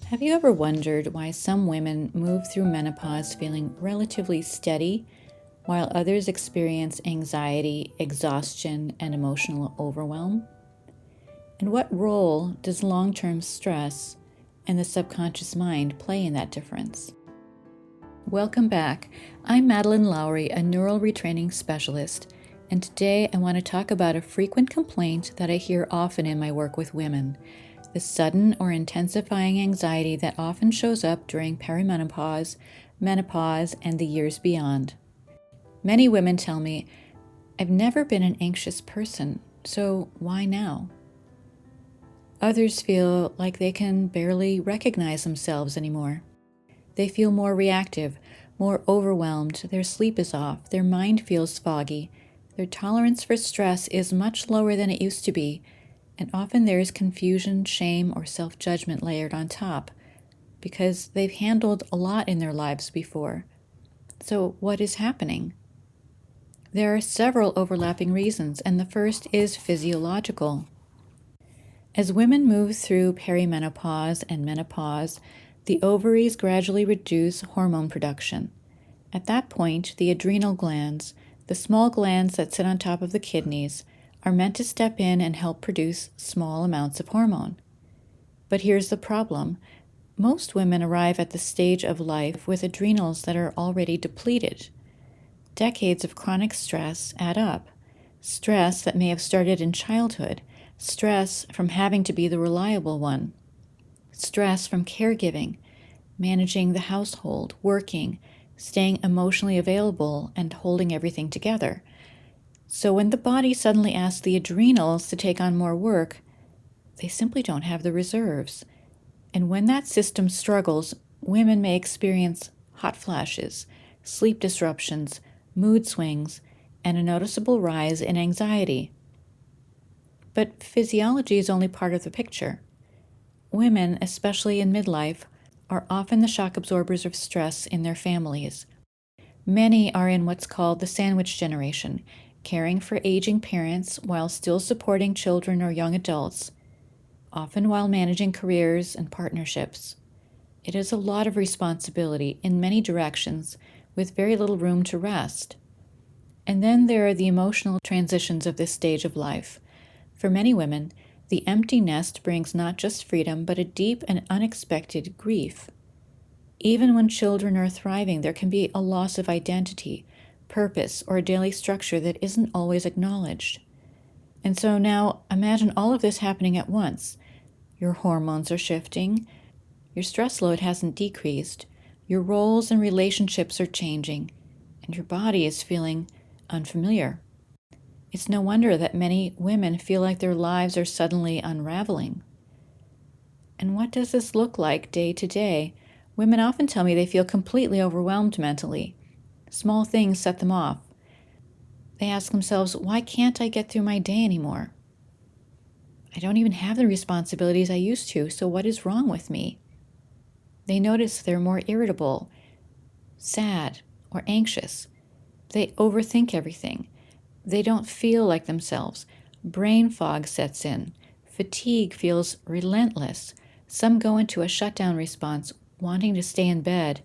Have you ever wondered why some women move through menopause feeling relatively steady, while others experience anxiety, exhaustion, and emotional overwhelm? And what role does long-term stress and the subconscious mind play in that difference? Welcome back. I'm Madeleine Lowry, a neural retraining specialist, and today I want to talk about a frequent complaint that I hear often in my work with women: the sudden or intensifying anxiety that often shows up during perimenopause, menopause, and the years beyond. Many women tell me, "I've never been an anxious person, so why now?" Others feel like they can barely recognize themselves anymore. They feel more reactive, more overwhelmed, their sleep is off, their mind feels foggy, their tolerance for stress is much lower than it used to be, and often there is confusion, shame, or self-judgment layered on top, because they've handled a lot in their lives before. So what is happening? There are several overlapping reasons, and the first is physiological. As women move through perimenopause and menopause, the ovaries gradually reduce hormone production. At that point, the adrenal glands, the small glands that sit on top of the kidneys, are meant to step in and help produce small amounts of hormone. But here's the problem. Most women arrive at the stage of life with adrenals that are already depleted. Decades of chronic stress add up. Stress that may have started in childhood, stress from having to be the reliable one, stress from caregiving, managing the household, working, staying emotionally available, and holding everything together. So when the body suddenly asks the adrenals to take on more work, they simply don't have the reserves. And when that system struggles, women may experience hot flashes, sleep disruptions, mood swings, and a noticeable rise in anxiety. But physiology is only part of the picture. Women, especially in midlife, are often the shock absorbers of stress in their families. Many are in what's called the sandwich generation, caring for aging parents while still supporting children or young adults, often while managing careers and partnerships. It is a lot of responsibility in many directions, with very little room to rest. And then there are the emotional transitions of this stage of life. For many women, the empty nest brings not just freedom, but a deep and unexpected grief. Even when children are thriving, there can be a loss of identity, purpose, or a daily structure that isn't always acknowledged. And so now imagine all of this happening at once. Your hormones are shifting, your stress load hasn't decreased, your roles and relationships are changing, and your body is feeling unfamiliar. It's no wonder that many women feel like their lives are suddenly unraveling. And what does this look like day to day? Women often tell me they feel completely overwhelmed mentally. Small things set them off. They ask themselves, why can't I get through my day anymore? I don't even have the responsibilities I used to, so what is wrong with me? They notice they're more irritable, sad, or anxious. They overthink everything. They don't feel like themselves. Brain fog sets in. Fatigue feels relentless. Some go into a shutdown response, wanting to stay in bed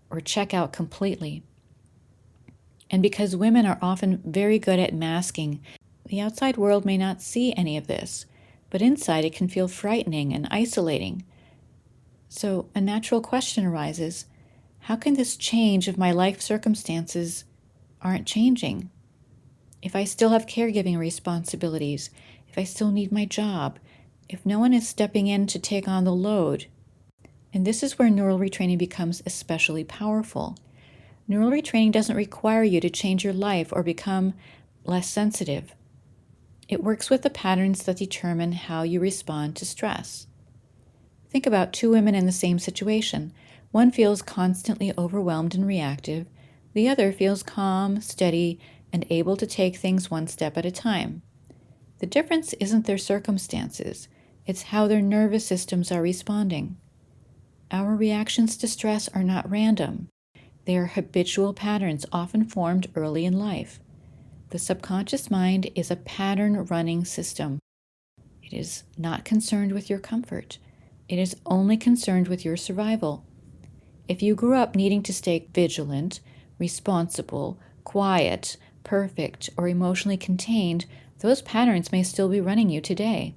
or check out completely. And because women are often very good at masking, the outside world may not see any of this, but inside it can feel frightening and isolating. So a natural question arises: how can this change if my life circumstances aren't changing? If I still have caregiving responsibilities, if I still need my job, if no one is stepping in to take on the load. And this is where neural retraining becomes especially powerful. Neural retraining doesn't require you to change your life or become less sensitive. It works with the patterns that determine how you respond to stress. Think about two women in the same situation. One feels constantly overwhelmed and reactive. The other feels calm, steady, and able to take things one step at a time. The difference isn't their circumstances, it's how their nervous systems are responding. Our reactions to stress are not random. They are habitual patterns often formed early in life. The subconscious mind is a pattern-running system. It is not concerned with your comfort. It is only concerned with your survival. If you grew up needing to stay vigilant, responsible, quiet, perfect, or emotionally contained, those patterns may still be running you today.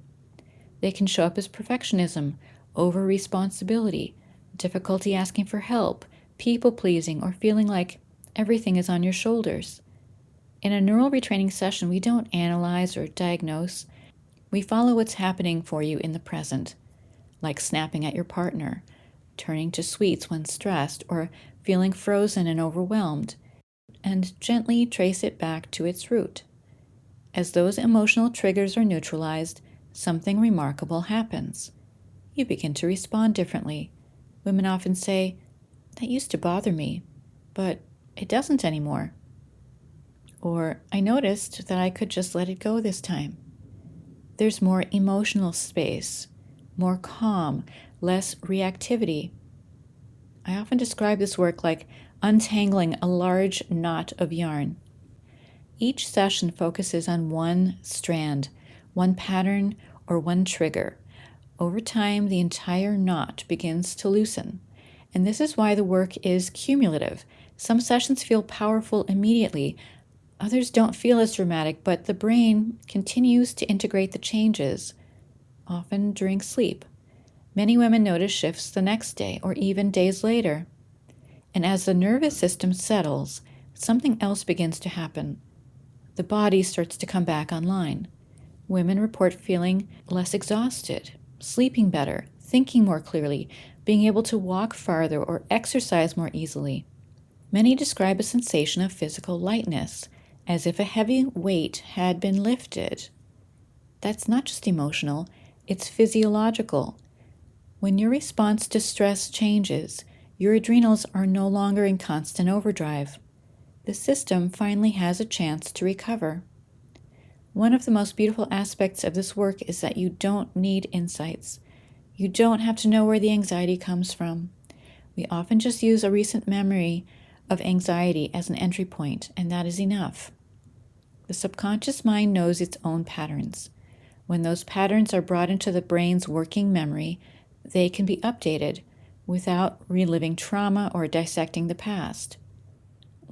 They can show up as perfectionism, over-responsibility, difficulty asking for help, people-pleasing, or feeling like everything is on your shoulders. In a neural retraining session, we don't analyze or diagnose. We follow what's happening for you in the present, like snapping at your partner, turning to sweets when stressed, or feeling frozen and overwhelmed, and gently trace it back to its root. As those emotional triggers are neutralized, something remarkable happens. You begin to respond differently. Women often say, "That used to bother me, but it doesn't anymore." Or, "I noticed that I could just let it go this time." There's more emotional space, more calm, less reactivity. I often describe this work like untangling a large knot of yarn. Each session focuses on one strand, one pattern, or one trigger. Over time, the entire knot begins to loosen. And this is why the work is cumulative. Some sessions feel powerful immediately. Others don't feel as dramatic, but the brain continues to integrate the changes, often during sleep. Many women notice shifts the next day or even days later. And as the nervous system settles, something else begins to happen. The body starts to come back online. Women report feeling less exhausted, sleeping better, thinking more clearly, being able to walk farther or exercise more easily. Many describe a sensation of physical lightness, as if a heavy weight had been lifted. That's not just emotional, it's physiological. When your response to stress changes, your adrenals are no longer in constant overdrive. The system finally has a chance to recover. One of the most beautiful aspects of this work is that you don't need insights. You don't have to know where the anxiety comes from. We often just use a recent memory of anxiety as an entry point, and that is enough. The subconscious mind knows its own patterns. When those patterns are brought into the brain's working memory, they can be updated without reliving trauma or dissecting the past.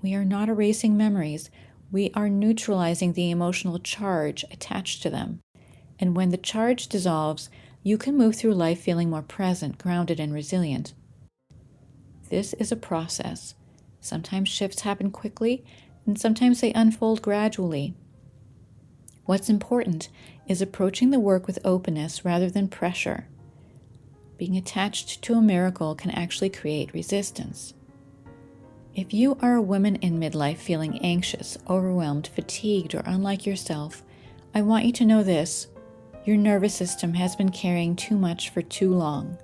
We are not erasing memories. We are neutralizing the emotional charge attached to them. And when the charge dissolves, you can move through life feeling more present, grounded, and resilient. This is a process. Sometimes shifts happen quickly, and sometimes they unfold gradually. What's important is approaching the work with openness rather than pressure. Being attached to a miracle can actually create resistance. If you are a woman in midlife feeling anxious, overwhelmed, fatigued, or unlike yourself, I want you to know this: your nervous system has been carrying too much for too long.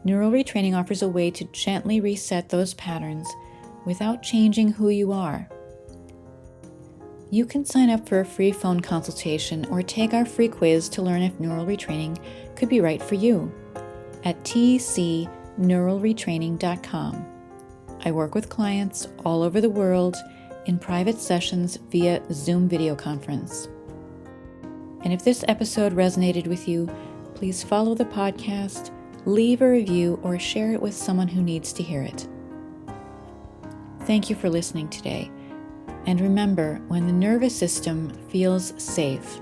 Neural retraining offers a way to gently reset those patterns without changing who you are. You can sign up for a free phone consultation or take our free quiz to learn if neural retraining could be right for you at tcneuralretraining.com. I work with clients all over the world in private sessions via Zoom video conference. And if this episode resonated with you, please follow the podcast, leave a review, or share it with someone who needs to hear it. Thank you for listening today. And remember, when the nervous system feels safe,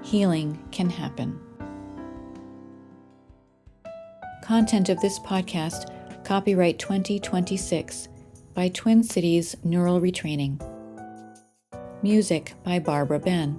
healing can happen. Content of this podcast, copyright 2026, by Twin Cities Neural Retraining. Music by Barbara Ben.